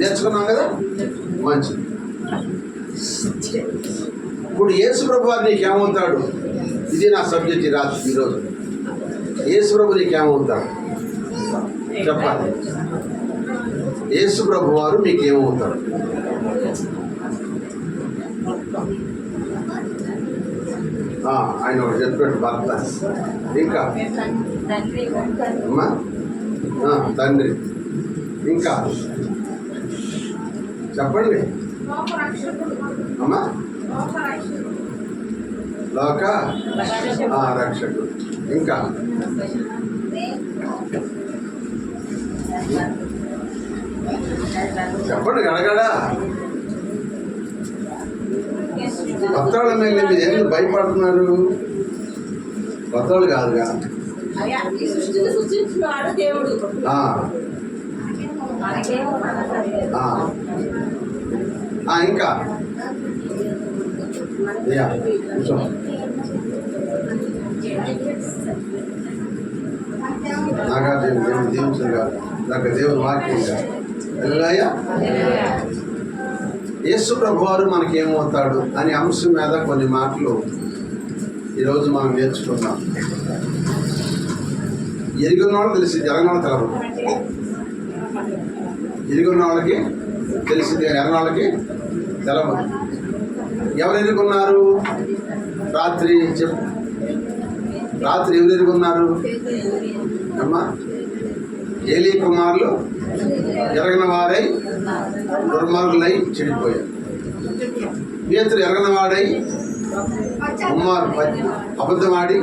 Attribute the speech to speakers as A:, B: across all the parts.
A: నేర్చుకున్నాం కదా, మంచిది. ఇప్పుడు యేసు ప్రభు వారు నీకేమవుతాడు? ఇది నా సబ్జెక్ట్ ఈరోజు. యేసు ప్రభు నీకేమవుతాడు చెప్పాలి. యేసు ప్రభు వారు మీకేమవుతాడు? ఆయన ఒకటి చెప్పాడు, భర్త, ఇంకా అమ్మా తండ్రి, ఇంకా చెప్పండి అమ్మా. లోక రక్షకుడు, ఇంకా చెప్పండి గడగడా. కొత్తవాళ్ళ మీద మీరు ఎందుకు భయపడుతున్నారు? కొత్తవాళ్ళు కాదుగా. ఇంకా నాగార్జున దేవుడు దీవించగా నాకు దేవుని వాక్యంగా యేసు ప్రభు వారు మనకేమవుతాడు అనే అంశం మీద కొన్ని మాటలు ఈరోజు మనం నేర్చుకున్నాం. ఎరుగున్న వాళ్ళు తెలిసి జరగని వాళ్ళు తెలవదు. ఎరుగున్న వాళ్ళకి తెలిసింది, ఎరగని వాళ్ళకి తెలవదు. ఎవరు ఎరుగున్నారు? రాత్రి ఎవరు ఎరుగున్నారు అమ్మా? ఏలీ కుమారులు ఎరగని వారై దుర్మార్గులై చెడిపోయారు. పేతురు ఎరగని వాడై అబద్ధమాడి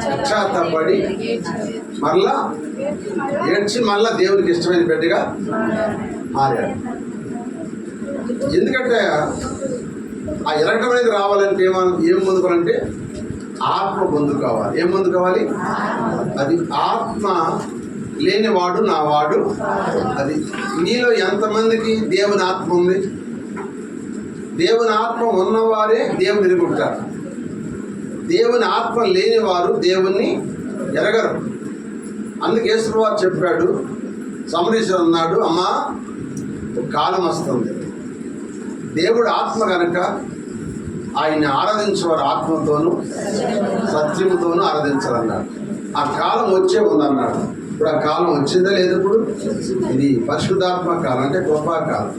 A: పశ్చాత్తాపడి మరలా ఏడ్చి మళ్ళా దేవునికి ఇష్టమైన బిడ్డగా మారాడు. ఎందుకంటే ఆ ఎరగడం అనేది రావాలంటే ఏం పొందుకోవాలంటే ఆత్మ పొందుకోవాలి. ఏం పొందుకోవాలి? అది ఆత్మ లేనివాడు నా వాడు. అది నీలో ఎంతమందికి దేవుని ఆత్మ ఉంది? దేవుని ఆత్మ ఉన్నవారే దేవుని ఎరుగుంటారు. దేవుని ఆత్మ లేనివారు దేవుణ్ణి ఎరగరు. అందుకే యేసువారు చెప్పాడు, సమరీశ్వరు అన్నాడు, అమ్మా ఒక కాలం వస్తుంది, దేవుడు ఆత్మ కనుక ఆయన్ని ఆరాధించేవారు ఆత్మతోనూ సత్యముతోనూ ఆరాధించాలన్నాడు. ఆ కాలం వచ్చే ఉందన్నాడు. ఇప్పుడు ఆ కాలం వచ్చిందా లేదు? ఇప్పుడు ఇది పరిశుద్ధాత్మ కాలం, అంటే కృపాకాలం.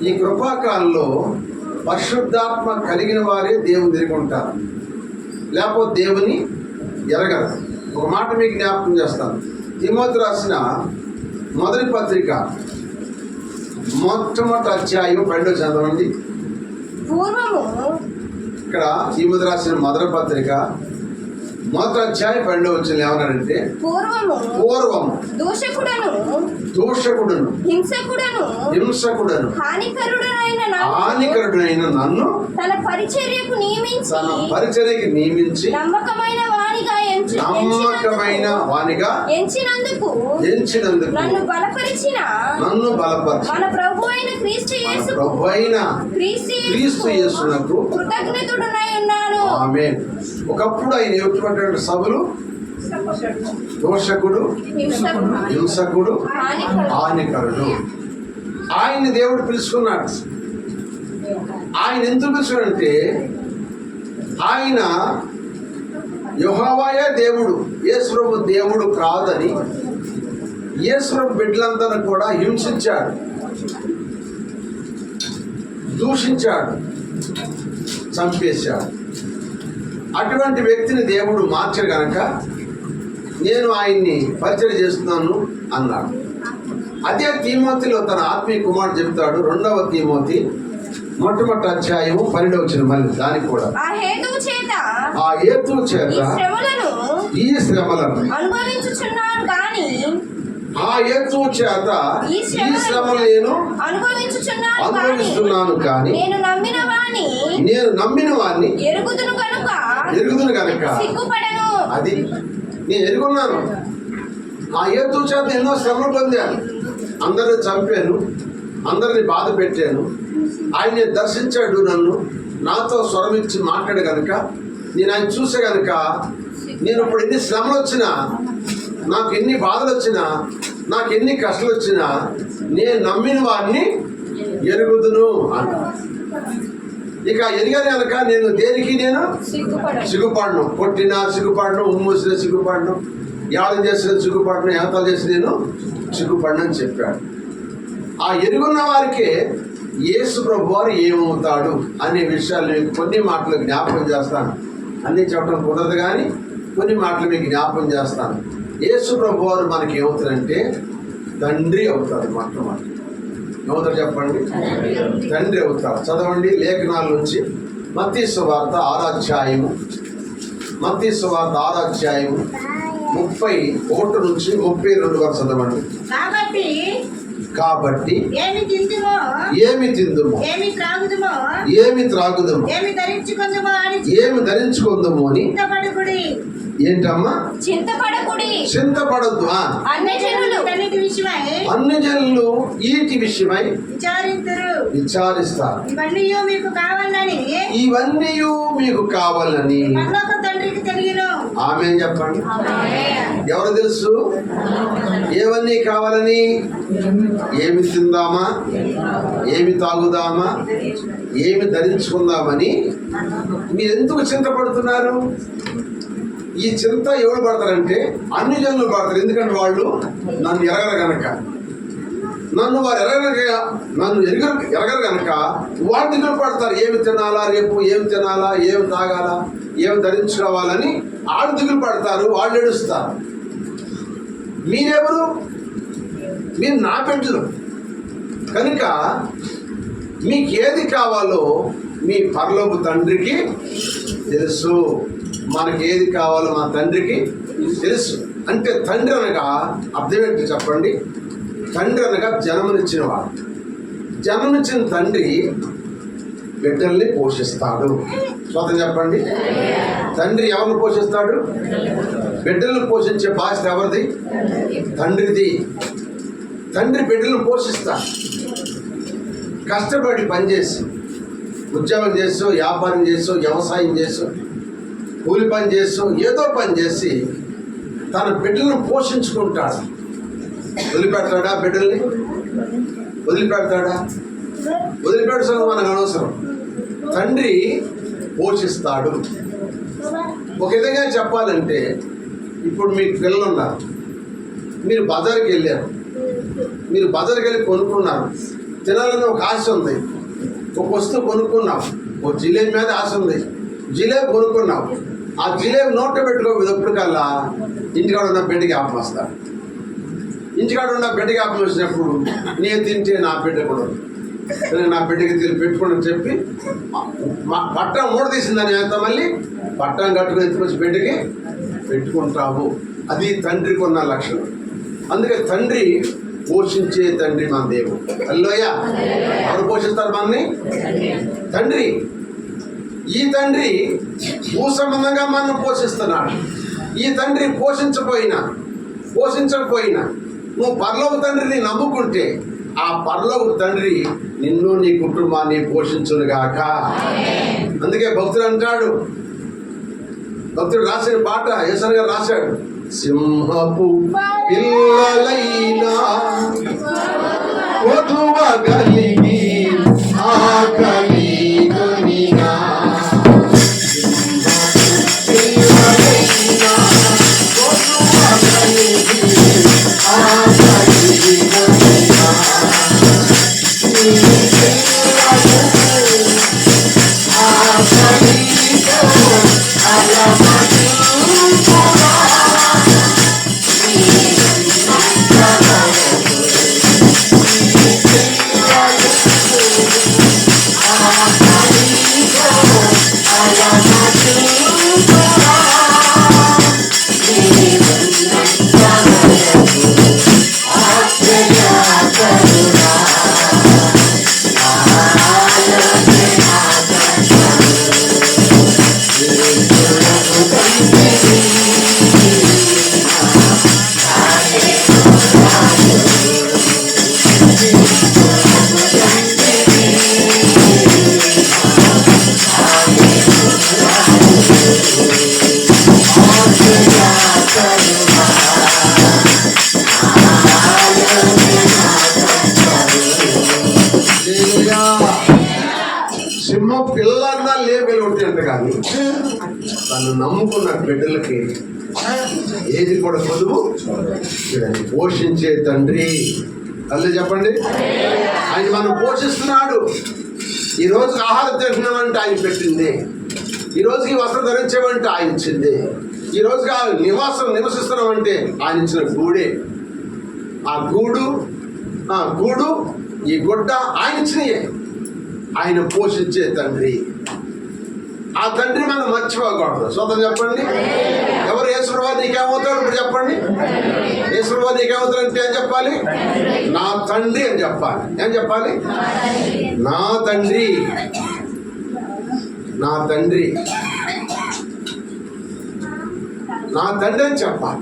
A: ఈ కృపాకాలంలో పరిశుద్ధాత్మ కలిగిన వారే దేవుని ఎరుగుంటారు, లేకపోతే దేవుని ఎరగరు. ఒక మాట మీకు జ్ఞాపకం చేస్తాను. తిమోతి రాసిన మొదటి పత్రిక మొట్టమొదటి అధ్యాయం 2వ చదవండి. ఇక్కడ తిమోతి రాసిన మొదటి పత్రిక మొదటి అధ్యాయం 2వ వచనం ఏమన్నాడంటే, పూర్వము దూషకుడును హింసకుడును హానికరుడైన నన్ను తన పరిచర్యకు నియమించి నమ్మకమైన వానిగా ఎంచినందుకు నన్ను బలపరిచిన మన ప్రభువైన క్రీస్తు యేసునకు కృతజ్ఞతుడనై ఉన్నాను. ఆమేన్. ఒకప్పుడు ఆయన ఎటువంటి సభలు దోషకుడు హింసకుడు హానికరుడు. ఆయన్ని దేవుడు పిలుచుకున్నాడు. ఆయన ఎందుకు పిలుచుకున్నాడంటే ఆయన యెహోవాయే దేవుడు, యేసు దేవుడు కాదని యేసు బిడ్డలంతా కూడా హింసించాడు, దూషించాడు, చంపేశాడు. అటువంటి వ్యక్తిని దేవుడు మార్చాడు కనుక నేను ఆయన్ని పరిచయం చేస్తున్నాను అన్నాడు. అదే తీమోతిలో తన ఆత్మీయ కుమారుడు చెప్తాడు. 2వ తీమోతి మొట్టమొదటి అధ్యాయము 12వ వచనం. మళ్ళీ దానికి కూడా ఆ హేతువు చేత ఈ శ్రమలను అనుభవించుచున్నాను కానీ ఆ హేతువు చేత ఈ శ్రమలు నేను అనుభవిస్తున్నాను కానీ నేను నమ్మిన వాణ్ణి ఎరుగుదును కనుక సిగ్గుపడను. అది నేను ఎరుగున్నాను. ఆ హేతువు చేత ఎన్నో శ్రమలు పొందాను. అందరిని చంపాను, అందరిని బాధ పెట్టాను. ఆయన దర్శించాడు నన్ను, నాతో స్వరం ఇచ్చి మాట్లాడు కనుక నేను ఆయన చూసే కనుక నేను ఇప్పుడు ఎన్ని శ్రమలు వచ్చినా, నాకు ఎన్ని బాధలు వచ్చినా, నాకు ఎన్ని కష్టాలు వచ్చినా నేను నమ్మిన వారిని ఎరుగుదును అంట. ఇక ఎరిగాను కనుక నేను దేనికి నేను సిగ్గుపడను. కొట్టినా సిగ్గుపడను, ఉమ్మూసిన సిగ్గుపడను, యాదం చేసిన సిగ్గుపడను, ఏతాలు చేసి నేను సిగ్గుపడను అని చెప్పాడు. ఆ ఎరుగున్న వారికి యేసు ప్రభు వారు ఏమవుతాడు అనే విషయాలు మీకు కొన్ని మాటలు జ్ఞాపకం చేస్తాను. అన్నీ చెప్పడం కుదరదు కానీ కొన్ని మాటలు మీకు జ్ఞాపకం చేస్తాను. యేసు ప్రభు వారు మనకి ఏమవుతారంటే తండ్రి అవుతారు. మొట్టమొదటి ఏమవుతారు చెప్పండి? తండ్రి అవుతారు. చదవండి లేఖనాల నుంచి మత్తయి సువార్త 6వ అధ్యాయము, మత్తయి సువార్త 6వ అధ్యాయము 31 నుంచి 32 వరకు చదవండి. కాబట్టి ఏమి తిందుమో ఏమి త్రాగుదమో ఏమి ధరించుకుందుమో అని ఏంటమ్మా? చింతపడద్దు. అన్ని జనులు వీటి విషయమై విచారిస్తారు. ఇవన్నీ మీకు కావాలని ఆమె చెప్పండి. ఎవరు తెలుసు ఏవన్నీ కావాలని? ఏమి తిందామా, ఏమి తాగుదామా, ఏమి ధరించుకుందామని మీరు ఎందుకు చింతపడుతున్నారు? ఈ చింత ఎవరు పడతారంటే అన్ని జనులు పడతారు. ఎందుకంటే వాళ్ళు నన్ను ఎరగరు కనుక, నన్ను ఎరగరు కనుక వాళ్ళు దిగులు పడతారు. ఏమి తినాలా, రేపు ఏమి తినాలా, ఏమి తాగాలా, ఏమి ధరించుకోవాలని వాళ్ళు దిగులు పడతారు, వాళ్ళు ఏడుస్తారు. మీరెవరు? మీరు నా బిడ్డలు కనుక మీకు ఏది కావాలో మీ పరలోక తండ్రికి తెలుసు. మనకి ఏది కావాలో మా తండ్రికి తెలుసు. అంటే తండ్రి అనగా అర్థం ఏంటి చెప్పండి? తండ్రి అనగా జన్మనిచ్చిన వాడు. జన్మనిచ్చిన తండ్రి బిడ్డల్ని పోషిస్తాడు. స్వతం చెప్పండి. తండ్రి ఎవరిని పోషిస్తాడు? బిడ్డలను పోషించే బాధ్యత ఎవరిది? తండ్రిది. తండ్రి బిడ్డలను పోషిస్తాడు. కష్టపడి పనిచేసి, ఉద్యోగం చేస్తూ, వ్యాపారం చేస్తూ, వ్యవసాయం చేస్తూ, కూలి పని చేస్తూ, ఏదో పని చేసి తన బిడ్డలను పోషించుకుంటాడు. వదిలిపెడతాడా? బిడ్డల్ని వదిలిపెడతాడా? వదిలిపెట్టడం మనకు అనవసరం. తండ్రి పోషిస్తాడు. ఒక విధంగా చెప్పాలంటే ఇప్పుడు మీకు పిల్లలు ఉన్నారు, మీరు బజార్కి వెళ్ళారు, మీరు బజార్కి వెళ్ళి కొనుక్కున్నారు, తినాలని ఒక ఆశ ఉంది, ఒక వస్తువు కొనుక్కున్నావు, ఒక జిలేబీ మీద ఆశ ఉంది, జిలేబీ కొనుక్కున్నావు, ఆ జిలేబీ నోట్లో పెట్టుకోకపోయినప్పటికల్లా ఇంటికాడ ఉన్న బిడ్డకి ఆపం వస్తారు. ఇంటికాడ ఉన్న బిడ్డకి ఆపం వచ్చినప్పుడు నేను తింటే నా బిడ్డ కూడా నా బిడ్డకి తిరిగి పెట్టుకోండి చెప్పి పట్టం మూడ తీసిందని ఎంత మళ్ళీ పట్టం కట్టుకుని ఎత్తుకొచ్చి బిడ్డకి పెట్టుకుంటాము. అది తండ్రికి ఉన్న లక్షణం. అందుకే తండ్రి పోషించే తండ్రి మన దేవుడు. హల్లెలూయా. ఎవరు పోషిస్తారు మనని? తండ్రి. ఈ తండ్రి భూ సంబంధంగా మనం పోషిస్తున్నాడు. ఈ తండ్రి పోషించకపోయినా నువ్వు పరలోక తండ్రిని నమ్ముకుంటే ఆ పరలోక తండ్రి నిన్ను నీ కుటుంబాన్ని పోషించునుగాక. అందుకే భక్తుడు అంటాడు, భక్తుడు రాసిన పాట యేసయ్య గారు రాశాడు, సింహపు పిల్లలైనా కొదువ కలిగి ఆకలి కొనినా, పిల్లలైనా కొదువ కలిగి ఆకలి కొనినా, ఆకలితో అలమటి పిల్లన్నా లేవగలుగుతాయంట, కానీ తను నమ్ముకున్న బిడ్డలకి ఏది కూడా కొదువు చూడండి. పోషించే తండ్రి తల్లి చెప్పండి. ఆయన మనం పోషిస్తున్నాడు. ఈ రోజుకి ఆహారం తింటున్నామంటే ఆయన పెట్టింది, ఈ రోజుకి వస్త్రం ధరించామంటే ఆయన ఇచ్చింది, ఈ రోజుకి నివసిస్తున్నామంటే ఆయన ఇచ్చిన గూడే. ఆ గూడు ఈ గుడ్డ ఆయన ఇచ్చినయే. ఆయన పోషించే తండ్రి. ఆ తండ్రి మనం మర్చిపోకూడదు. సొంతం చెప్పండి. ఎవరు యేసుప్రభువా నీకేమవుతాడు? ఇప్పుడు చెప్పండి. యేసుప్రభువా నీకేమవుతాడు అంటే ఏం చెప్పాలి? నా తండ్రి అని చెప్పాలి. ఏం చెప్పాలి? నా తండ్రి, నా తండ్రి, నా తండ్రి అని చెప్పాలి.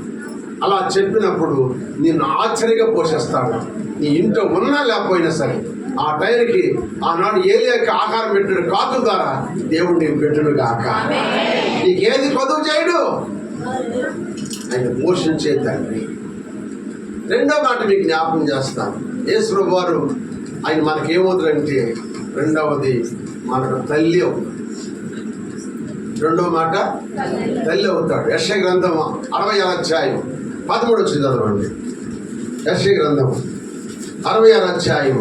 A: అలా చెప్పినప్పుడు నిన్ను ఆశ్చర్యంగా పోషిస్తాడు. నీ ఇంట్లో ఉన్నా లేకపోయినా సరే ఆ టైంకి ఆనాడు ఏలియాకి ఆహారం పెట్టిన కాకుల ద్వారా దేవుడు నీకు పెట్టుడు గాక. నీకేది కొదువు చేయడు, ఆయన పోషించే తండ్రి. రెండో మాట మీకు జ్ఞాపకం చేస్తాను. యేసుప్రభువు వారు ఆయన మనకేమవుతారంటే రెండవది మనకు తల్లి అవుతాడు. రెండవ మాట తల్లి అవుతాడు. యెషయా గ్రంథం 60వ అధ్యాయం 13 వచ్చి చదవండి. యెషయా గ్రంథం 66వ అధ్యాయం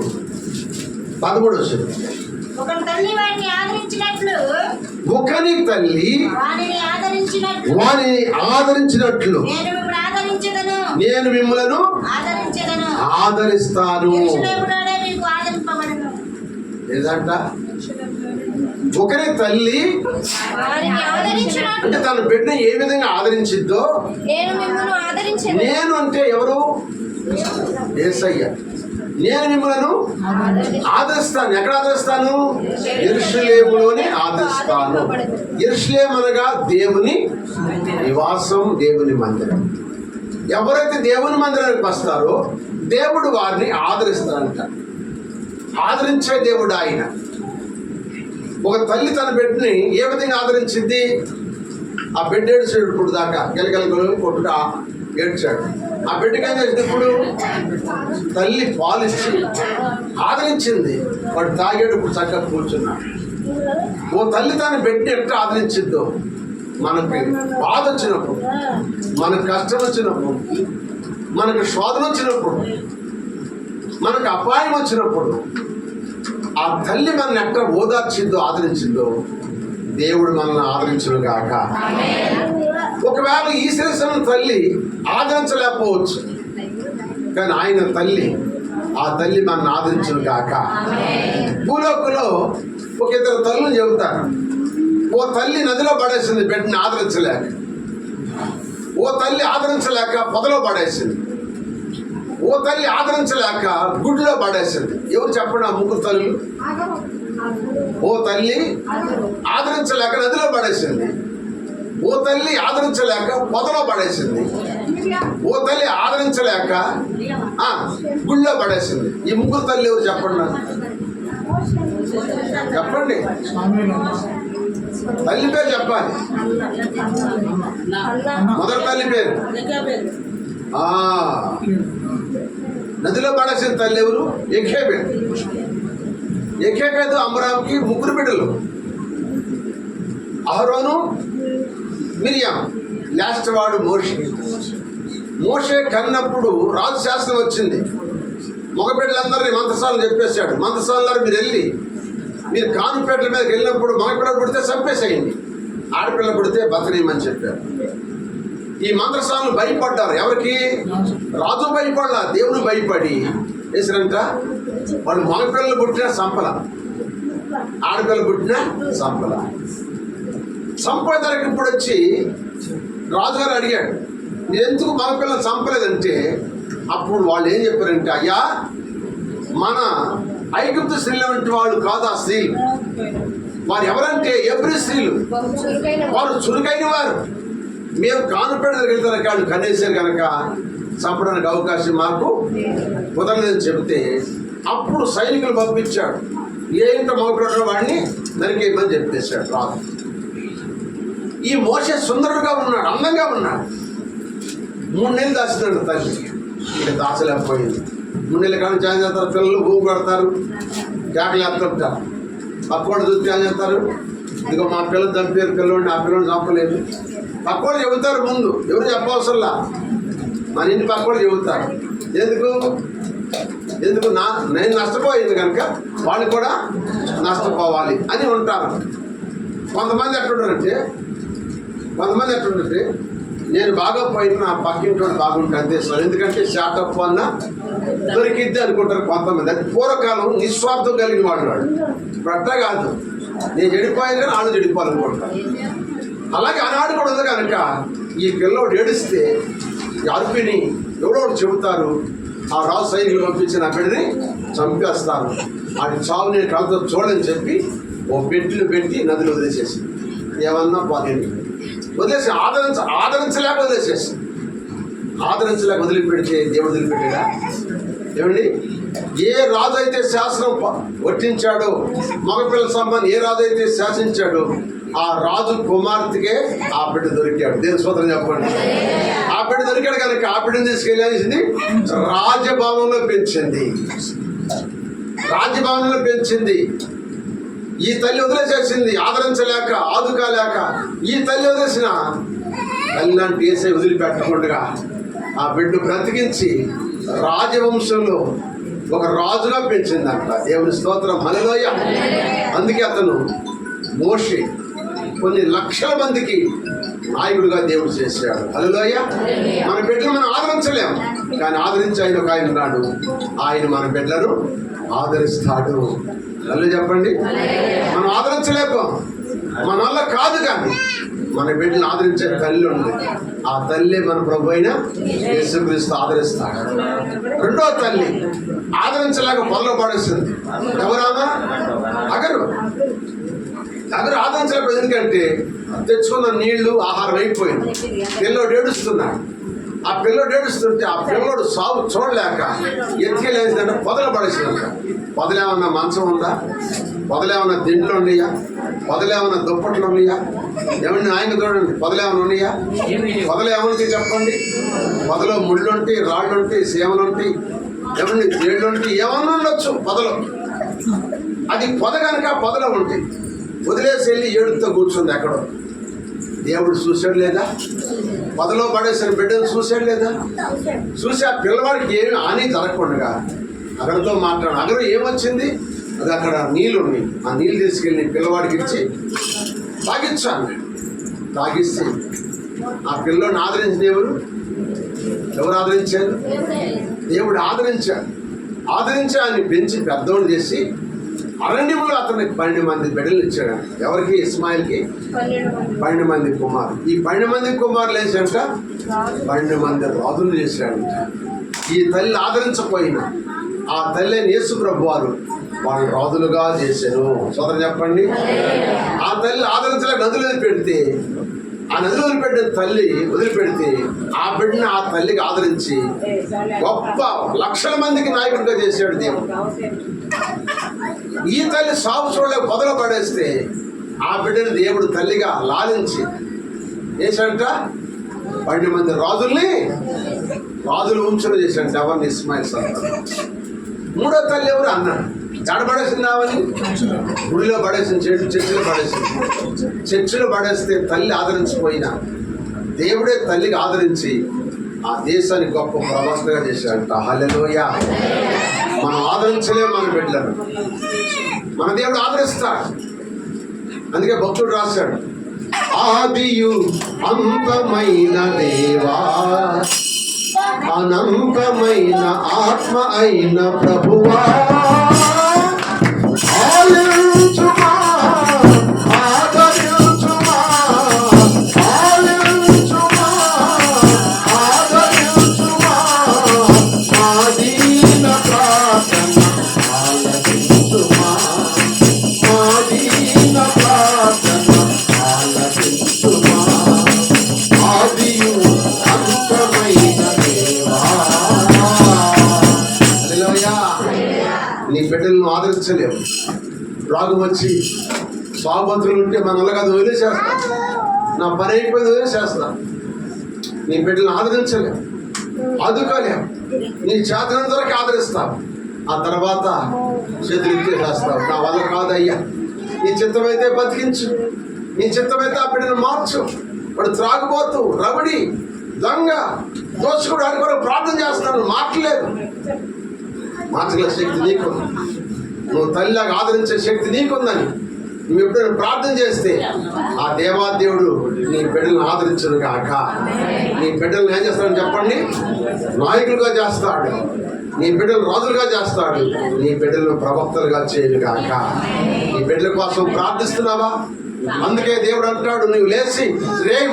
A: 13 వచ్చింది. ఒకని తల్లి వారిని ఆదరించినట్లు నేను మిమ్మలను ఆదరిస్తాను. ఏదంట? ఒకరి తల్లి అంటే తన బిడ్డని ఏ విధంగా ఆదరించిద్దో, నేను అంటే ఎవరు? యేసయ్య. నేను మిమ్మల్ని ఆదరిస్తాను. ఎక్కడ ఆదరిస్తాను? యెరూషలేములోనే ఆదరిస్తాను. యెరూషలేము అనగా దేవుని నివాసం, దేవుని మందిరం. ఎవరైతే దేవుని మందిరానికి వస్తారో దేవుడు వారిని ఆదరిస్తారంట. ఆదరించే దేవుడు ఆయన. ఒక తల్లి తన బిడ్డని ఏ విధంగా ఆదరించింది? ఆ బిడ్డ ఏడ్చాడు ఇప్పుడు దాకా, గెలగల కొట్టుగా ఏడ్చాడు. ఆ బిడ్డకి ఏం చేసింది? ఇప్పుడు తల్లి పాలిచ్చి ఆదరించింది. వాడు తాగాడు, ఇప్పుడు చక్కగా కూర్చున్నాడు. ఓ తల్లి తన బిడ్డ ఎట్లా ఆదరించిందో, మనకి బాధ వచ్చినప్పుడు, మనకు కష్టం వచ్చినప్పుడు, మనకు శోధన వచ్చినప్పుడు, మనకు అపాయం వచ్చినప్పుడు ఆ తల్లి మనల్ని ఎట్లా ఓదార్చిందో, ఆదరించిందో దేవుడు మనల్ని ఆదరించును గాక. ఒకవేళ ఈ శ్రేష్ఠమైన తల్లి ఆదరించలేకపోవచ్చు, కానీ ఆయన తల్లి, ఆ తల్లి మనల్ని ఆదరించును గాక. భూలోకంలో ఒక ఇద్దరు తల్లులు చెబుతారు. ఓ తల్లి నదిలో పడేసింది బిడ్డని ఆదరించలేక, ఓ తల్లి ఆదరించలేక పొదలో పడేసింది, ఓ తల్లి ఆదరించలేక గుడ్లో పడేసింది. ఎవరు చెప్పండి? ఆ ముగ్గురు తల్లులు. ఓ తల్లి ఆదరించలేక నదిలో పడేసింది, ఓ తల్లి ఆదరించలేక పొదలో పడేసింది, ఓ తల్లి ఆదరించలేక గుళ్ళో పడేసింది. ఈ ముగ్గురు తల్లి ఎవరు చెప్పండి? చెప్పండి. తల్లి పేరు చెప్పాలి. మొదటి తల్లి పేరు నదిలో పడేసిన తల్లి ఎవరు? యెహోబేదు. యెహోబేదు అమ్రాముకి ముగ్గురు బిడ్డలు, అహరోను, మిరియాం, లాస్ట్ వాడు మోషే. మోషే కన్నప్పుడు రాజు శాసనం వచ్చింది. మగ బిడ్డలందరినీ మంత్రసాలను చెప్పేశాడు. మంత్రసాలలో మీరు కానుపేటల మీదకి వెళ్ళినప్పుడు మగపిల్ల పుడితే చంపేసేయండి, ఆడపిల్ల పుడితే బతనేయమని చెప్పారు. ఈ మంత్రసాలను భయపడ్డారు. ఎవరికి? రాజు భయపడాల, దేవుని భయపడి వేసినంట. వాళ్ళు మగపిల్లలు పుట్టిన సంపల, ఆడపిల్లలు పుట్టిన సంపల. సంపదరికి ఇప్పుడు వచ్చి రాజుగారు అడిగాడు, మీరు ఎందుకు మగపిల్లలు చంపలేదంటే, అప్పుడు వాళ్ళు ఏం చెప్పారంటే, అయ్యా మన ఐగుప్తు స్త్రీలు వంటి వాళ్ళు కాదు ఆ స్త్రీలు. వారు ఎవరంటే ఎబ్రీ స్త్రీలు, వారు చురుకైన వారు. మేము కానుపేట వెళ్తారు కాదు కనేసారు కనుక చంపడానికి అవకాశం మాకు కుదరలేదని చెబితే, అప్పుడు సైనికులు పంపించాడు. ఏంటో మగపిల్లడు వాడిని నరికేయమని చెప్పేశాడు రాజు. ఈ మోషే సుందరుడుగా ఉన్నాడు, అందంగా ఉన్నాడు. 3 నెలలు దాచినాడు తల్లి. ఇక దాచలేకపోయింది. 3 నెలల కాలం జాయిన్ చేస్తారు, పిల్లలు భూమి కడతారు, కేకలు ఎత్తుంటారు. పక్కోడు చూస్తే ఏం చేస్తారు, ఇదిగో మా పిల్లలు చంపారు, పిల్లోడిని ఆ పిల్లల్ని చంపలేదు. పక్కోడు చెబుతారు ముందు, ఎవరు చెప్పవసరంలా, మన ఇంటి పక్కోడు చెబుతారు. ఎందుకు నేను నష్టపోయింది కనుక వాళ్ళు కూడా నష్టపోవాలి అని ఉంటారు. కొంతమంది ఎట్లుంటారంటే నేను బాగా పోయిన నా పక్కింటి బాగుంటే అంతే సార్, ఎందుకంటే షాటప్ అన్న దొరికిద్ది అనుకుంటారు కొంతమంది. అది పూర్వకాలం నిస్వార్థం కలిగిన వాడు. ప్రట్ట కాదు, నేను చెడిపోయాను కానీ వాళ్ళు చెడిపోవాలనుకుంటారు. అలాగే ఆనాడు కూడా ఉంది కనుక ఈ పిల్లోడు ఏడిస్తే అర్పిని ఎవరో చెబుతారు, ఆ రాజు సైనికులు పంపించి నా బిడ్డని చంపేస్తారు, వాడి చావు నేను కళ్ళతో చూడని చెప్పి ఓ పెట్టిలు పెట్టి నదిలో వదిలేసేసి ఏమన్నా పోలేదు, వదిలేసి ఆదరించలేక వదిలిపెడితే దేవుడు వదిలిపెట్టాడా? ఏమండి, ఏ రాజు అయితే శాసనం వర్తించాడో, మగపిల్లల సంబంధం ఏ రాజు అయితే శాసించాడో ఆ రాజు కుమార్తెకే ఆ బిడ్డ దొరికాడు. దేవుని స్తోత్రం చెప్పండి. ఆ బిడ్డ దొరికాడు కనుక ఆ బిడ్డను తీసుకెళ్ళేసింది రాజభవనంలో పెంచింది. ఈ తల్లి వదిలేసేసింది, ఆదరించలేక ఆదుకోలేక. ఈ తల్లి వదిలేసిన తల్లి లాంటి ఏసై వదిలిపెట్టకుండా ఆ బిడ్డ బ్రతికించి రాజవంశంలో ఒక రాజుగా పెంచిందంట. దేవుని స్తోత్రం, హల్లెలూయా. అందుకే అతను మోషే కొన్ని లక్షల మందికి నాయకుడిగా దేవుడు చేశాడు. హల్లెలూయా. మన బిడ్డలు మనం ఆదరించలేము, కానీ ఆదరించి ఆయన ఒక ఆయన ఉన్నాడు, ఆయన మన బిడ్డలను ఆదరిస్తాడు. హల్లెలూయా చెప్పండి. మనం ఆదరించలేకపోం, మన వల్ల కాదు, కానీ మన బిడ్డలు ఆదరించే తల్లి ఉంది. ఆ తల్లి మన ప్రభు అయిన యేసుక్రీస్తు ఆదరిస్తాడు. రెండో తల్లి ఆదరించలేక పొదలో పడేస్తుంది. ఎవరామా? అగరు ఆదరించలేకపోయింది. ఎందుకంటే తెచ్చుకున్న నీళ్లు ఆహారం అయిపోయింది. పిల్లోడు ఏడుస్తున్నాడు. ఆ పిల్లోడు ఏడుస్తుంటే ఆ పిల్లోడు సాగు చూడలేక ఎత్తికెళ్ళేసిందంటే పొదలు పడేసిందంట. పొదలేమన్నా మంచం ఉందా? పొదలేమన్నా దిండ్లు ఉన్నాయా? పొదలేమన్నా దుప్పట్లు ఉన్నాయా? ఏమన్నా ఆయన చూడండి, పొదలేమన్నా ఉన్నాయా? పొదలేమన్నా చెప్పండి. పొదలో ముళ్ళుంటాయి, రాళ్ళుంటాయి, సీమలుంటాయి, ఏమన్నా తేళ్ళుంటాయి, ఏమన్నా ఉండొచ్చు పొదలో. అది పొద కనుక పొదలో ఉంటాయి. వదిలేసి వెళ్ళి ఏడుతో కూర్చుంది ఎక్కడో. దేవుడు చూశాడు లేదా? పొదలో పడేసిన బిడ్డను చూశాడు లేదా? చూసి ఆ పిల్లవాడికి ఏమి హాని జరగకుండా అక్కడతో మాట్లాడు. అక్కడ ఏమొచ్చింది? అది అక్కడ నీళ్ళు ఉన్నాయి. ఆ నీళ్ళు తీసుకెళ్ళి పిల్లవాడికి ఇచ్చి తాగించాను. తాగిస్తే ఆ పిల్లోని ఆదరించిన ఎవరు ఆదరించారు? దేవుడు ఆదరించాడు. ఆదరించి ఆయన పెంచి పెద్దోడు చేసి అరణ్యంలో అతనికి 12 మంది బిడ్డలు ఇచ్చాడు. ఎవరికి? ఇస్మాయిల్కి 12 మంది కుమారులు. ఈ 12 మంది కుమారులు వేసాక 12 మంది రాజులు చేశాడంట. ఈ తల్లి ఆదరించకపోయినా ఆ తల్లి యేసు ప్రభు వారు వాళ్ళని రాజులుగా చేశాను. సోదరు చెప్పండి. ఆ తల్లి ఆదరించలేక నదులు వదిలిపెడితే, ఆ నదులు వదిలిపెడితే ఆ బిడ్డని ఆ తల్లికి ఆదరించి గొప్ప లక్షల మందికి నాయకుడిగా చేశాడు దేవుడు. ఈ తల్లి సాగు చూడలేక పొదలో పడేస్తే ఆ బిడ్డని దేవుడు తల్లిగా లాలించి చేశాడంట. 12 మంది రాజులు వంశంలో చేశాడంట. ఎవరిని? ఇస్మాయిల్ సంతానం. మూడో తల్లి ఎవరు? అన్నాడు. ఎక్కడ పడేసిందామని గుడిలో పడేసింది, చర్చిలో పడేస్తే తల్లి ఆదరించిపోయినా దేవుడే తల్లికి ఆదరించి ఆ దేశాన్ని గొప్ప ప్రవక్తగా చేశాడంట. హల్లెలూయా. మనం ఆదరించలేము మన బిడ్డలను, మన దేవుడు ఆదరిస్తాడు. అందుకే భక్తుడు రాశాడు, ఆదియు అంతమైన దేవా, అనంతమైన ఆత్మ అయిన ప్రభువా, ఆదరించుమా, ఆదరించుమా, ఆదరించుమా, ఆదరించుమా, ఆదీన ప్రార్థన ఆలకించుమా, ఆదీన ప్రార్థన ఆలకించుమా, ఆదియు అంతమైన దేవా. హల్లెలూయా. నీ బిడ్డలను ఆదరించలేవు. రాగం వచ్చి స్వాబంతులు ఉంటే మన వల్ల కాదు, వదిలేసేస్తాం. నా పని అయిపోయింది, వదిలేసేస్తాం. నీ బిడ్డలను ఆదరించలేవు, ఆదుకోలేవు. నీ చేతనంత వరకు ఆదరిస్తావు, ఆ తర్వాత చేతులు ఇచ్చేసేస్తావు. నా వల్ల కాదయ్యా, నీ చిత్తమైతే బతికించు, నీ చిత్తమైతే ఆ బిడ్డను మార్చు. వాడు త్రాగుబోతు, రబడి, దొంగ, దోచుకుడు వాడి కొరకు ప్రార్థన చేస్తున్నాను, మార్చలేదు. మార్చగల శక్తి నీకుంది. నువ్వు తల్లిలాగా ఆదరించే శక్తి నీకుందని నువ్వు ఎప్పుడైనా ప్రార్థన చేస్తే ఆ దేవాదేవుడు నీ బిడ్డలను ఆదరించను కాక. నీ బిడ్డలను ఏం చేస్తాడని చెప్పండి? నాయకులుగా చేస్తాడు. నీ బిడ్డలు రాజులుగా చేస్తాడు. నీ బిడ్డలను ప్రవక్తలుగా చేయను కాక. నీ బిడ్డల కోసం ప్రార్థిస్తున్నావా? అందుకే దేవుడు అంటాడు, నువ్వు లేచి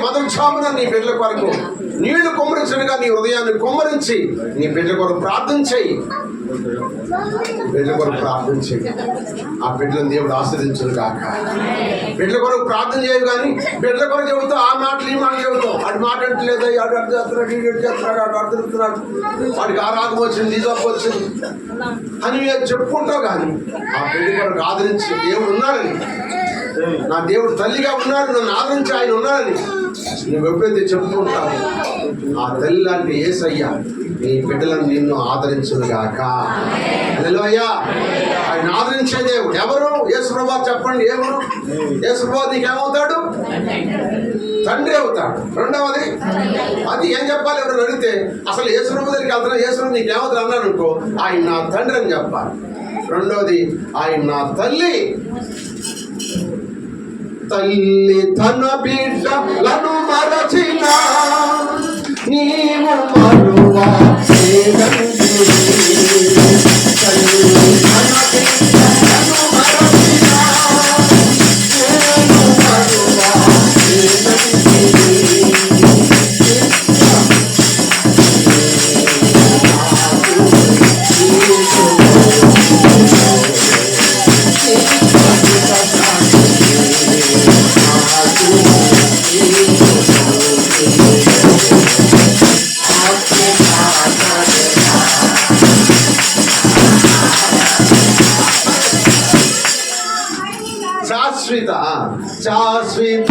A: మొదటి క్షామున నీ బిడ్డల కొరకు నీళ్లు కుమ్మరించనుగా నీ హృదయాన్ని కుమ్మరించి నీ బిడ్డల కొరకు ప్రార్థన చెయ్యి. బిడ్డల కొరకు ప్రార్థన చెయ్యి. ఆ బిడ్డలను దేవుడు ఆశ్రదించను కాక. బిడ్డల కొరకు ప్రార్థన చేయవు కానీ బిడ్డల కొరకు చెబుతావు, ఆ మాటలు ఈ మాటలు చెబుతావు. అటు మాట అంటలేదు, అటు అటు చేస్తున్నాడు, ఇటు చేస్తున్నాడు, అటు అడుగుతున్నాడు, వాడికి ఆ రాగం వచ్చింది, ఈ జబ్బు వచ్చింది అని చెప్పుకుంటావు. కానీ ఆ బిడ్డ కొరకు ఆదరించి దేవుడు ఉన్నాడని, నా దేవుడు తల్లిగా ఉన్నాడు, నన్ను ఆదరించి ఆయన ఉన్నాడని నువ్వు ఎప్పుడైతే చెప్పుకుంటావు, ఆ తల్లి లాంటి యేసయ్య నీ బిడ్డలను నిన్ను ఆదరించుగాక. హల్లెలూయా. ఆయన ఆదరించే దేవుడు ఎవరు? యేసుప్రభు. చెప్పండి, ఎవరు యేసుప్రభు? నీకేమవుతాడు? తండ్రి అవుతాడు. రెండవది అది ఏం చెప్పాలి? ఎవరు అడిగితే అసలు యేసుప్రభు దగ్గరికి వెళ్తున్నా, యేసుప్రభు నీకేమవుతాడు అన్నాడు అనుకో, ఆయన నా తండ్రి అని చెప్పాలి. రెండవది ఆయన నా తల్లి. తల్లి తన బిడ్డలను మరచిన నీవు మరువా లేదండి. తల్లి తన బిడ్డలను మరచిన నీవు మరువా లేదండి. శాశ్వత శాశ్వత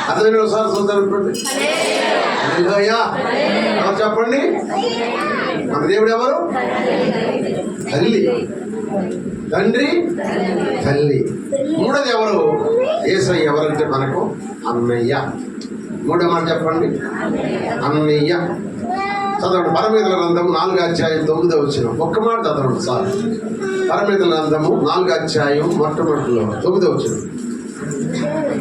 A: అర్థమైన ఒకసారి చూద్దాం అనుకోండి. చెప్పండి, మన దేవుడు ఎవరు? తల్లి, తండ్రి, తల్లి. మూడోది ఎవరు? యేసయ్య. ఎవరంటే మనకు అన్నయ్య. మూడో మాట చెప్పండి, అన్నయ్య. చదవండి పరమేతుల గ్రంథము 4వ అధ్యాయం 9వ వచనం. ఒక్క మాట చదవండి సార్. పరమేతుల గ్రంథము 4వ అధ్యాయం మొట్టమొదటిలో 9వ వచనం.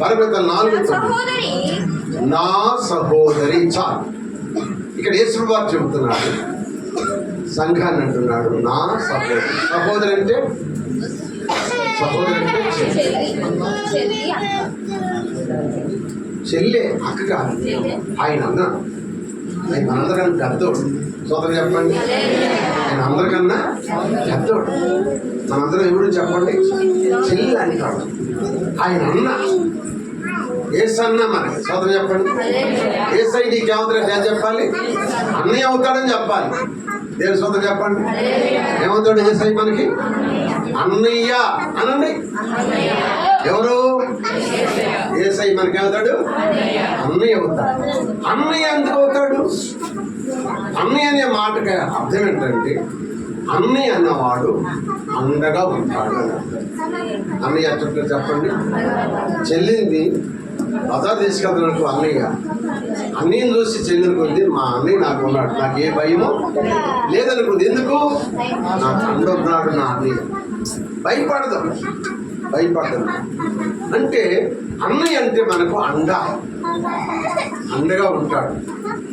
A: పరమేతుల 4:9. నా సహోదరి. చాలు. ఇక్కడ యేసుప్రభు వారు చెబుతున్నాడు, సంఘాన్ని అంటున్నాడు నా సహోదరి. సహోదరి అంటే చెల్లె, అక్క కాదు. ఆయన అన్నాడు, ఆయన మనందరికన్నా పెద్దోడు. సోదరు చెప్పండి, ఆయన అందరికన్నా పెద్దోడు. మనందరం ఎవరు చెప్పండి? చెల్లి అంటాడు. ఆయన అన్న ఏసన్న. మనకి సోదరు చెప్పండి, ఏసై నీకేమవుతాడు? ఏం చెప్పాలి? అన్నయ్య అవుతాడని చెప్పాలి. దేవుని సోదరు చెప్పండి, ఏమవుతాడు ఏసై మనకి? అన్నయ్య అనండి. ఎవరు? ఏసై మనకి ఏమవుతాడు? అన్నయ్య అవుతాడు. అన్నయ్య ఎందుకు అవుతాడు? అన్నయ్య అనే మాటకి అర్థం ఏంటంటే, అన్నయ్య అన్నవాడు అండగా ఉంటాడు. అన్నయ్య అట్లా చెప్పండి. చెల్లింది బజార్ తీసుకెళ్తున్నట్టు అన్నయ్య. అన్నయ్యని చూసి చెల్లిని కొద్ది మా అన్నయ్య నాకు ఉన్నాడు, నాకు ఏ భయమో లేదనుకుంది. ఎందుకు? నాకు అండున్నాడు నా అన్నయ్య. భయపడదు. అంటే అన్నయ్య అంటే మనకు అండగా ఉంటాడు.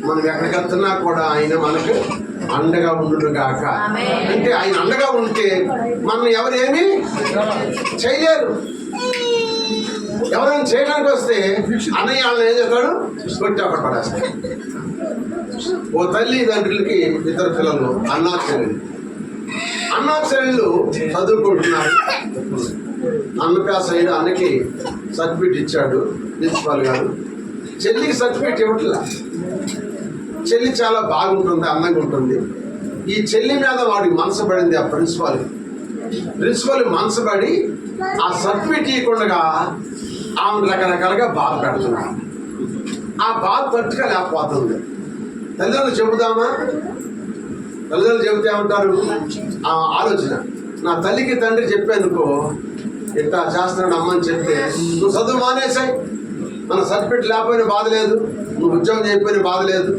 A: మనం ఎక్కడికి వెళ్తున్నా కూడా ఆయన మనకు అండగా ఉండును గాక. అంటే ఆయన అండగా ఉంటే మనం ఎవరేమీ చేయలేరు. ఎవరైనా చేయడానికి వస్తే అన్నయ్య వాళ్ళని ఏం చేస్తాడు? కొట్టి అక్కడ పడేస్తాడు. ఓ తల్లి తండ్రులకి 2 పిల్లలు, అన్నా చెల్లెళ్ళు చదువుకుంటున్నారు. అన్నప్రాస అయిన అన్నకి సర్టిఫికేట్ ఇచ్చాడు ప్రిన్సిపాల్ గారు. చెల్లికి సర్టిఫికేట్ ఇవ్వట్లా. చెల్లి చాలా బాగుంటుంది, అందంగా ఉంటుంది. ఈ చెల్లి మీద వాడికి మనసు పడింది. ఆ ప్రిన్సిపల్ మనసు పడి ఆ సర్టిఫికేట్ ఇవ్వకుండా ఆమె రకరకాలుగా బాధ పెడుతున్నాడు. ఆ బాధ తట్టుకోలేకపోతుంది. తల్లిదండ్రులు చెబుదామా? తల్లిదండ్రులు చెబితే ఏమంటారు? ఆ ఆలోచన, నా తల్లికి తండ్రి చెప్పేందుకో ఇట్లా చేస్తున్నాడు అమ్మని చెప్తే, నువ్వు చదువు మానేసాయి, మన సర్టిఫికేట్ లేకపోయినా బాధ లేదు, నువ్వు ఉద్యోగం చేయకపోయినా బాధ లేదు,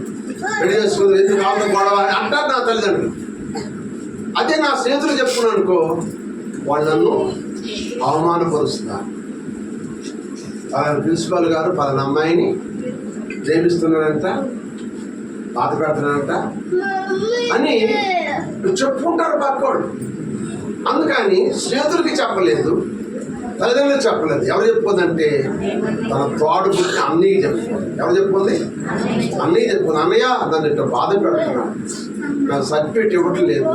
A: పెళ్లి చేసుకుని ఎందుకు కావడం గొడవ అంటారు నా తల్లిదండ్రులు. అదే నా స్నేహితులు చెప్పుకున్నాను అనుకో, వాళ్ళు నన్ను అవమానపరుస్తున్నారు. ప్రిన్సిపాల్ గారు పలానా అమ్మాయిని ప్రేమిస్తున్నారంట, బాధ పెడుతున్నారంట అని చెప్పుకుంటారు పక్కోళ్ళు. అందుకని స్నేహితులకి చెప్పలేదు, తల్లిదండ్రులకు చెప్పలేదు. ఎవరు చెప్పుకుందంటే తన తోడు పుట్టిన అన్నయ్య చెప్పుకుంది. ఎవరు చెప్పుకుంది? అన్నయ్య చెప్పుకుంది. అన్నయ్య నన్ను ఇట్లా బాధ పెడుతున్నాడు, నాకు సర్టిఫికేట్ ఇవ్వటం లేదు,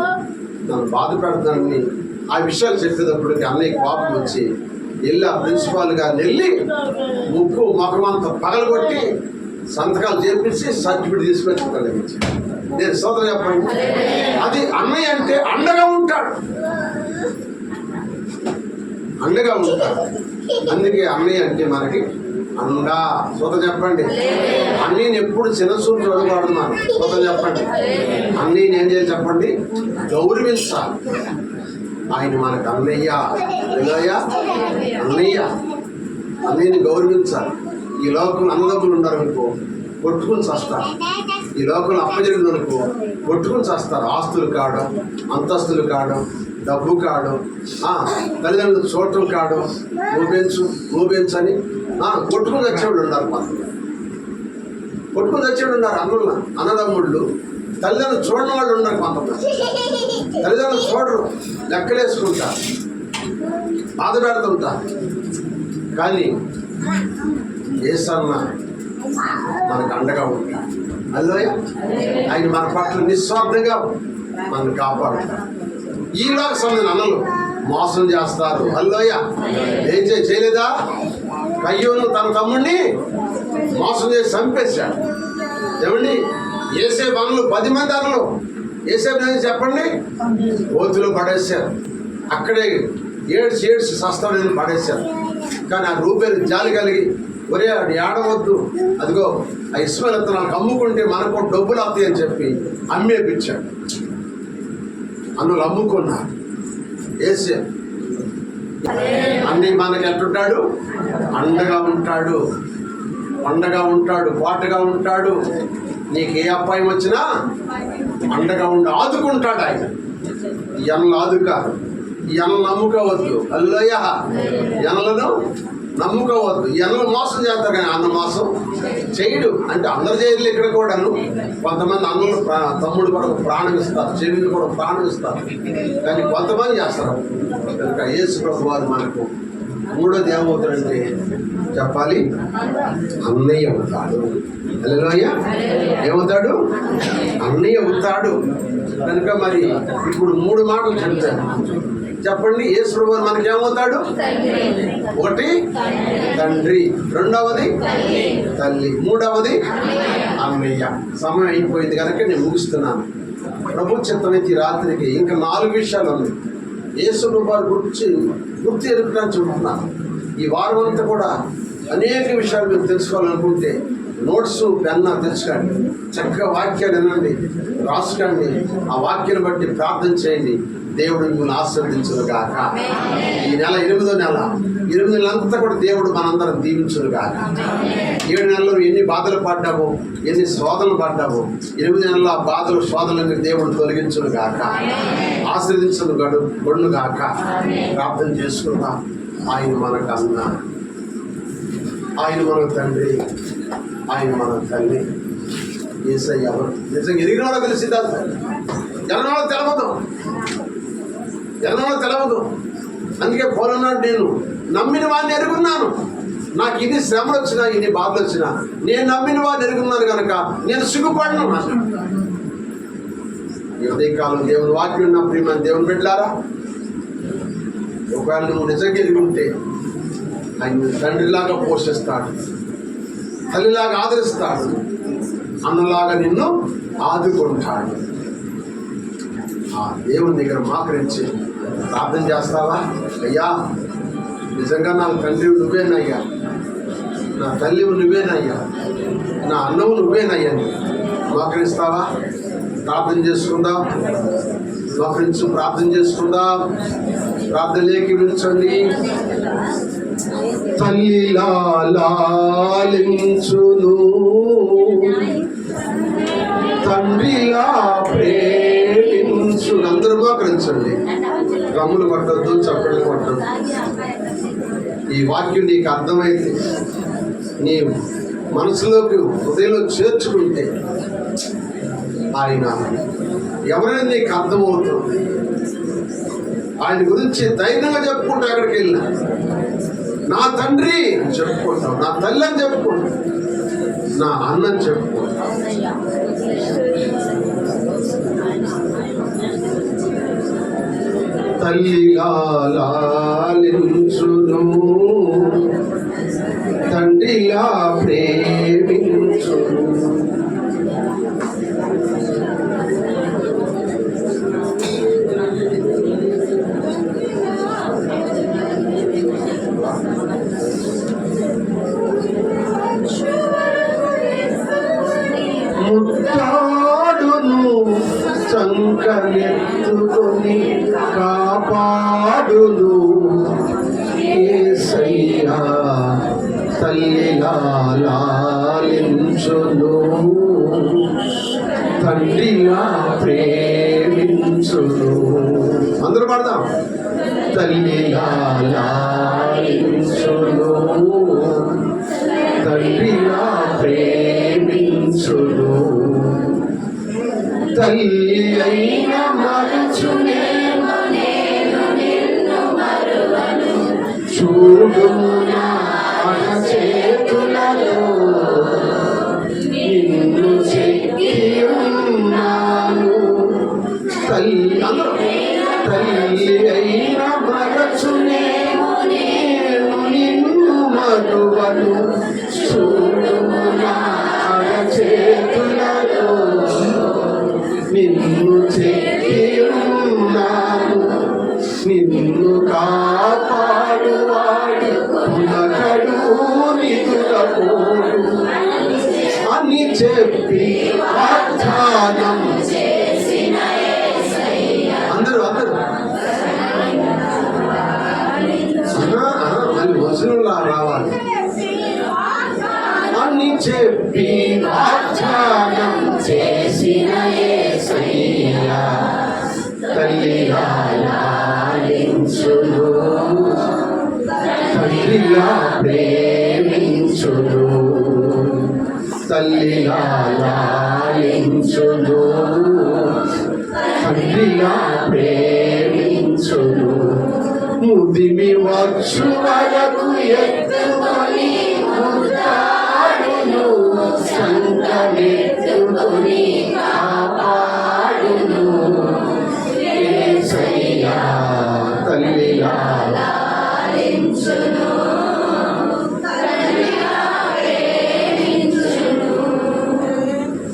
A: నన్ను బాధ పెడుతున్నానని ఆ విషయాలు చెప్పేటప్పటికి అన్నయ్య కోపం వచ్చి వెళ్ళి ఆ ప్రిన్సిపాల్ గారిని వెళ్ళి ముక్కు మొఖమంతా పగలగొట్టి సంతకాలు చేపించి సర్టిఫికేట్ తీసుకొచ్చి నేను సోదరు చెప్పండి. అది అన్నయ్య అంటే అండగా ఉంటాడు, అండగా ఉంటాడు. అందుకే అన్నయ్య అంటే మనకి అండా. సోదరు చెప్పండి. అన్నయ్యని ఎప్పుడు చిన్నసూరు చూడకూడదున్నాను. సోదరు చెప్పండి. అన్నయ్యని ఏం చేయాలి చెప్పండి? గౌరవించాలి. ఆయన మనకు అన్నయ్య, అన్నయ్య, అన్నయ్యని గౌరవించాలి. ఈ లోకంలో అన్నదమ్ములు ఉన్నారు అనుకో, కొట్టుకుని చేస్తారు. ఈ లోకంలో అప్పజరుగులు అనుకో, కొట్టుకుని చేస్తారు. ఆస్తులు కాడు, అంతస్తులు కాడు, డబ్బు కాడు, తల్లిదండ్రులు చూడటం కాడు, నువ్వు అని కొట్టుకుని వచ్చేవాళ్ళు ఉన్నారు. మాత్రం కొట్టుకుని వచ్చేవాళ్ళు ఉన్నారు. అన్నదమ్ముళ్ళు తల్లిదండ్రులు చూడని వాళ్ళు ఉన్నారు. కొంతమంది తల్లిదండ్రులు చూడరు, లెక్కలేసుకుంటారు, బాధ పెడుతుంటారు. కానీ యేసన్న మనకు అండగా ఉంటాడు. హల్లెలూయా. ఆయన మన పట్ల నిస్వార్థంగా మనల్ని కాపాడుతాడు. ఈలోక సమయం అన్నలు మోసం చేస్తారు. హల్లెలూయా. ఏం చేయలేదా? కయ్యోను తన తమ్ముడిని మోసం చేసి చంపేశాడు. ఏమండి? యేసేపు అన్నలు 10 మంది అన్నలు యేసేపు చెప్పండి ఓతులో పడేశారు. అక్కడే ఏడ్చి సస్తాడని పడేశారు. కానీ ఆ రూపేరు జాలి కలిగి, ఒరే అది ఏడవద్దు, అదిగో ఆ ఇస్మాయిల్ విత్తనాలకు అమ్ముకుంటే మనకు డబ్బులు అవుతాయి అని చెప్పి అమ్మేపించాడు. అన్నులు అమ్ముకున్నారు. ఏసే అన్ని మనకి ఎట్టుంటాడు? అండగా ఉంటాడు, అండగా ఉంటాడు, పాటుగా ఉంటాడు. నీకు ఏ అపాయం వచ్చినా అండగా ఉండి ఆదుకుంటాడు ఆయన. ఎనలు ఆదుకారు, ఎనలు నమ్ముకోవద్దు. హల్లెలూయా. ఎనలను నమ్ముకోవద్దు. ఎనలు మోసం చేస్తారు కానీ అన్న మోసం చేయడు. అంటే అందరు చేయలేదు. ఇక్కడ కూడాను కొంతమంది అన్నలు తమ్ముడు కూడా ప్రాణం ఇస్తారు, చెవిని కూడా ప్రాణం ఇస్తారు. కానీ కొంతమంది చేస్తారు. కనుక యేసు ప్రభు వారు మనకు మూడోది ఏమవుతాడంటే చెప్పాలి, అన్నయ్య అవుతాడు. హల్లెలూయా. ఏమవుతాడు? అన్నయ్య అవుతాడు. కనుక మరి ఇప్పుడు 3 మాటలు చెప్తాను. చెప్పండి. యేసు ప్రభు మనకి ఏమవుతాడు? ఒకటి తండ్రి, రెండవది తల్లి, మూడవది అన్నయ్య. సమయం అయిపోయింది కనుక నేను ముగిస్తున్నాను. ప్రభు చిత్తమైతే రాత్రికి ఇంకా 4 విషయాలు ఉన్నాయి. యేసు ప్రభు గుర్తు ఎరుపుతాను చూపుతున్నాను. ఈ వారం అంతా కూడా అనేక విషయాలు మీరు తెలుసుకోవాలనుకుంటే నోట్స్ పెన్నా తెచ్చుకోండి, చక్కగా వాక్యాలు వినండి, రాసుకోండి. ఆ వాక్యాన్ని బట్టి ప్రార్థన చేయండి. దేవుడు మిమ్మల్ని ఆశీర్వదించును గాక. ఈ నెల 8వ నెల, 8 నెలలంతా కూడా దేవుడు మనందరం దీవించును గాక. 7 నెలలు ఎన్ని బాధలు పడ్డావో, ఎన్ని శోధనలు పడ్డావో, 8 నెలల ఆ బాధలు శోధనలు దేవుడు తొలగించును గాక, ఆశీర్వదించును గొడ్ను గాక. ప్రార్థన చేసుకుందాం. ఆయన మనకు అన్న, ఆయన మన తండ్రి, ఆయన మన తల్లి. యేసయ్య ఎవరు? నిజంగా ఎరిగిన వాళ్ళకి తెలిసిందా? జనవాళ్ళకి తెలవదు. అందుకే పోలన్నాడు, నేను నమ్మిన వాడిని ఎరుగున్నాను. నాకు ఇన్ని శ్రమలు వచ్చినా, ఇన్ని బాధలు వచ్చినా, నేను నమ్మిన వాడిని ఎరుగున్నాను కనుక నేను సిగ్గుపడను. ఈ కాలం దేవుని వాక్యం ఉన్న ప్రియమైన దేవుని బిడ్డలారా, ఒకవేళ నువ్వు నిజంగా ఎరుగుంటే ఆయన తండ్రిలాగా పోషిస్తాడు, తల్లిలాగా ఆదరిస్తాడు, అన్నలాగా నిన్ను ఆదుకుంటాడు. ఆ దేవుని దగ్గర మోకరించి ప్రార్థన చేస్తావా? అయ్యా, నిజంగా నా తండ్రి నువ్వేనయ్యా, నా తల్లి నువ్వేనయ్యా, నా అన్నవు నువ్వేనయ్యా. మోకరిస్తావా? ప్రార్థన చేసుకుందాం. మోకరించి ప్రార్థన చేసుకుందాం. ప్రార్థనలోకి విడిచండి. తల్లిలా లాలించును, తండ్రిలా ప్రేమించు. అందరూ మోకరించండి. రమ్ములు కొట్టద్దు, చప్పట్లు కొట్టద్దు. ఈ వాక్యం నీకు అర్థమైతే, నీ మనసులోకి హృదయంలో చేర్చుకుంటే, ఆయన ఎవరైనా నీకు అర్థమవుతుంది. ఆయన గురించి ధైర్యంగా చెప్పుకుంటా. అక్కడికి వెళ్ళినా నా తండ్రి అని చెప్పుకుంటావు, నా తల్లి అని చెప్పుకుంటావు, నా అన్నని చెప్పుకుంటావు. తల్లిలా లాలించును, తండ్రిలా ప్రేమించును. ముట్టాడును, సంకనెత్తుకొని కాపాడును యేసయ్యా. తల్లిలా లాలించును, తండ్రిలా ప్రేమించును. అందరూ పాడదాం. తల్లిలా లాలించును, తండ్రిలా ప్రేమించును. తల్లి అయిన మరచునేమో నేను నిన్ను మరువను, చూడు నా చేతులలో నిన్ను చెక్కి ఉన్నాను. తల్లి అయిన మరచునేమో నేను నిన్ను మరువను, చూడు నా చేతులలో నిన్ను చెక్కి ఉన్నాను. నిన్ను కాపాడువాడు పునకడు నిదురపోడు అని చెప్పి వాగ్దానం. అందరూ మళ్ళీ వచనంలా రావాలి. అని చెప్పి వాగ్దానం చేసిన యేసయ్యా. తల్లిలా లాలించును, తండ్రిలా ప్రేమించును. తల్లిలా లాలించును, తండ్రిలా ప్రేమించును. ముదిమి వచ్చు వరకు ఎత్తుకొని ముద్దాడును, సంకనెత్తుకొని కాపాడును యేసయ్యా. తల్లిలా లాలించును,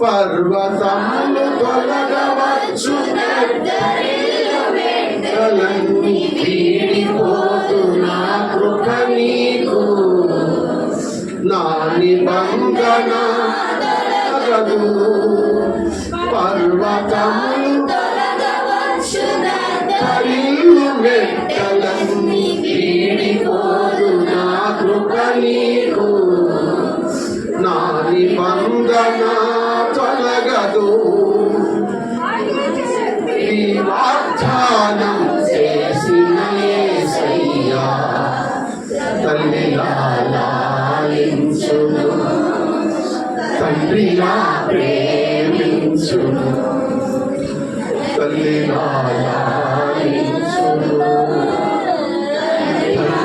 A: పర్వతములు తొలగవచ్చు, మెట్టలన్నీ తీరిపోదు, నా కృప నీకు నా నిబంధన తగదు. పర్వతములు తరిల్లు, మెట్టలన్నీ తీరిపోదు, నా కృప నీకు నా నిబంధన తొలగదు. ఈ వాగ్దానం చేసిన యేసయ్యా. తల్లిలా లాలించును, తండ్రిలా ప్రేమించును. తల్లిలా లాలించును, తండ్రిలా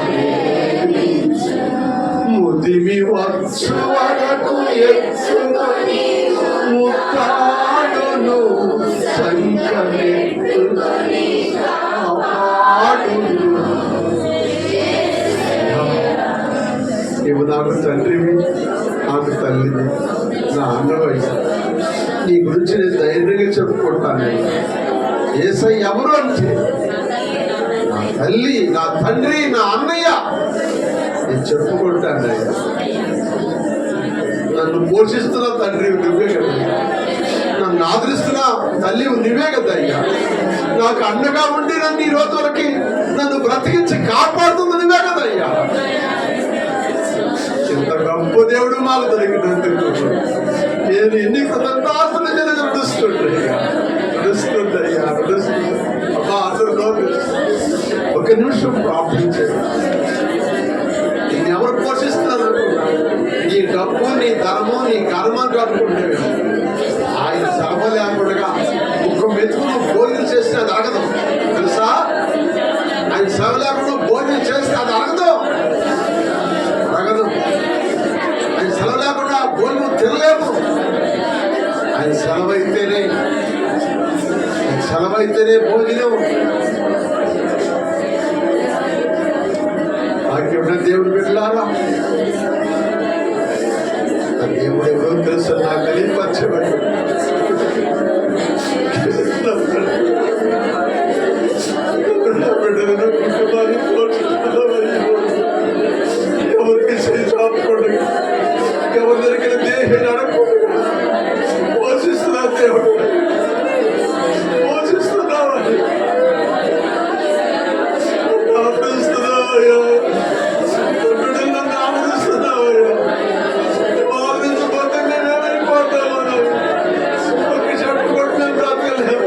A: ప్రేమించును. ముదిమి వచ్చు వరకు ఎత్తుకొని ముద్దాడును, సంకనెత్తుకొని కాపాడును. నీవు నాకు తండ్రివి, నాకు నాకు తల్లిని, నా అన్నవయ్యా. నీ గురించి నేను ధైర్యంగా చెప్పుకుంటాను. యేసయ్య ఎవరు అంటే నా తల్లి, నా తండ్రి, నా అన్నయ్య నేను చెప్పుకుంటాను. నన్ను పోషిస్తున్న తండ్రి నువ్వే కదా, నన్ను ఆదరిస్తున్న తల్లి నువ్వే కదా అయ్యా. నాకు అండగా ఉండి నన్ను ఈ రోజు వరకు నన్ను బ్రతికించి కాపాడుతుంది నువ్వే కదా అయ్యా. ఇంత గొప్ప దేవుడు మాకు దొరికినందుకు నేను ఎన్ని కృతజ్ఞతలు నడుస్తుందయ్యా, నడుస్తుందయ్యా, నడుస్తుంది. అబ్బా అందులో ఒక నిమిషం ప్రార్థించాడు. నిన్ను ఎవరు పోషిస్తున్నారు? నీ డబ్బు, నీ ధర్మం, నీ కర్మం కట్టుకుంటే ఆయన శ్రమ లేకుండా ఒక్క మెతుకును భోజనం చేస్తే అది అరగదు తెలుసా. ఆయన శ్రమ లేకుండా భోజనం చేస్తే అది అరగదు. ఆయన సెలవు లేకుండా భోజనం తినలేము. ఆయన సెలవైతేనే భోజనం. భాగ్యమైన దేవుడు బిడ్డలారా, దేవుడు ఎవరో తెలుసు నాకు తెలియపరచబడి ఎవరికి చేపకుండా ఎవరి దగ్గర దేహాన్ని అడగకుండా పోషిస్తున్నా దేవుడు, పోషిస్తున్నావని ఆదరిస్తున్నావయ్యా. నన్ను ఆదరిస్తున్నావయ్యా. ఆదరించబోతే నేనేమైపోతావు? ఒక చెప్పుకోండి నేను బ్రతకలేము.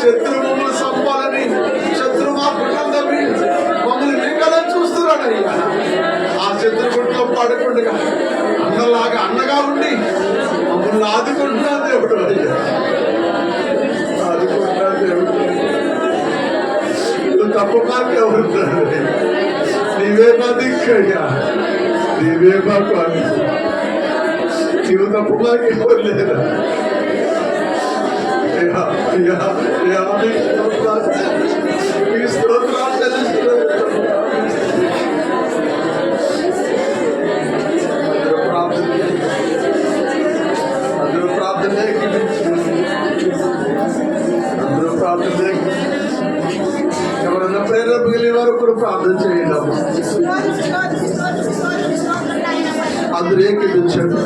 A: శత్రు మమ్మల్ని సంపాలని, శత్రు మా కుటుంబం మమ్మల్ని మింగాలని చూస్తున్నాడయ్యా. ఆ శత్రు గుంట్లో పడకుండా అన్నలాగా అన్నగా ఉండి మమ్మల్ని ఆదుకుంటున్నా దేవుడు అయ్యా, ఆదుకుంటున్నా దేవుడు. నువ్వు తప్పమాకే ఉంటాడు. నీవే మా దిక్కయ్యా, నీవే మా కాదు. నీవు తప్పమాకే లేదా? ఎవరన్నా ప్రేరణ మిగిలిన వారు కూడా ప్రార్థన చేయడం. అందరూ ఏకీపించండి.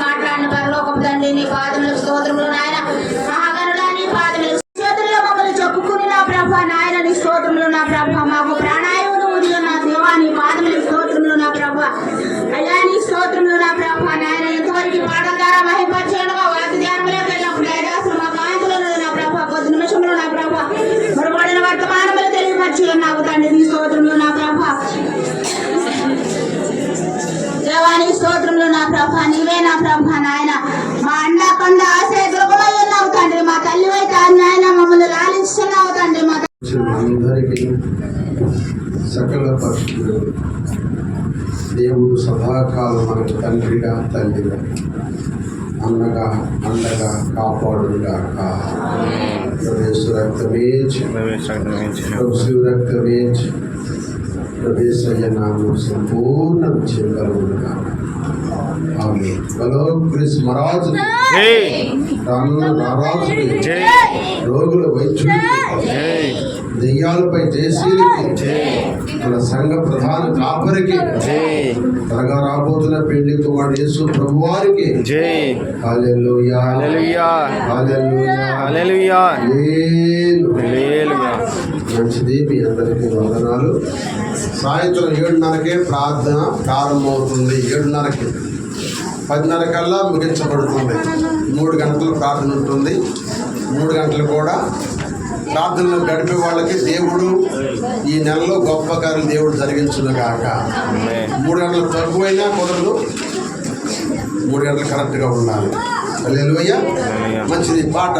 B: మాట్లాడిన పరలోకం తండ్రి, నీ పాదములకు స్తోత్రములు నాయన. మహాగణుడా, నీ పాదములకు చేతుల్లో మమ్మల్ని చెప్పుకుని నా ప్రభా నాయన, నీ స్తోత్రములు నా ప్రభా. మాకు ప్రాణాయువును ఉదయం నా దేవా, నీ పాదములకు స్తోత్రములు నా ప్రభా. అయ్యా నీ స్తోత్రములు నా ప్రభా నాయన. ఇంతవరకు పాఠం ద్వారా మహిమపరచగా వాటి ధ్యానంలోకి వెళ్ళినప్పుడు దయదాసులు మా కాంతులను నా ప్రభా, కొద్ది నిమిషంలో నా ప్రభా మరుపడిన వర్తమానములు తెలియపరిచి నాకు తండ్రి, నీ స్తోత్రములు నా ప్రభా. దేవాని స్తోత్రములు నా ప్రభా. నీవే నా ప్రభా నాయన. మా అండ కొండ ఆశ్రయ దుర్గమై ఉన్నావు తండ్రి. మా తల్లి అయితే నాయన మమ్మల్ని లాలిస్తున్నావు తండ్రి. మా
A: అందరికీ సకల పరిశుద్ధుడు దేవుడు సదాకాలం మనకు తండ్రిగా, తల్లిగా, అన్నగా, అండగా కాపాడుగాక. ప్రవేశ రక్తమే రక్తమే ప్రవేశయ్య నామం సంపూర్ణ చేయగలుగుగా. మహారాజు రోగుల వైద్యుడికి, దెయ్యాలపై జయశీలికి, మన సంఘ ప్రధాన కాపరికి, త్వరగా రాబోతున్న పెళ్లి కుమారుడు యేసు ప్రభువారికి హల్లెలూయా, హల్లెలూయా, హల్లెలూయా, హల్లెలూయా. మంచిది. మీ అందరికీ వందనాలు. సాయంత్రం 7:30కే ప్రార్థన ప్రారంభమవుతుంది. 7:30కి 10:30 కల్లా ముగించబడుతుంది. 3 గంటలు ప్రార్థన ఉంటుంది. 3 గంటలు కూడా ప్రార్థనలు గడిపే వాళ్ళకి దేవుడు ఈ నెలలో గొప్ప కార్యం దేవుడు జరిగించును గాక. 3 గంటలు తక్కువైనా కుదరదు. 3 గంటలు కరెక్ట్గా ఉండాలి. హల్లెలూయా. మంచిది పాట.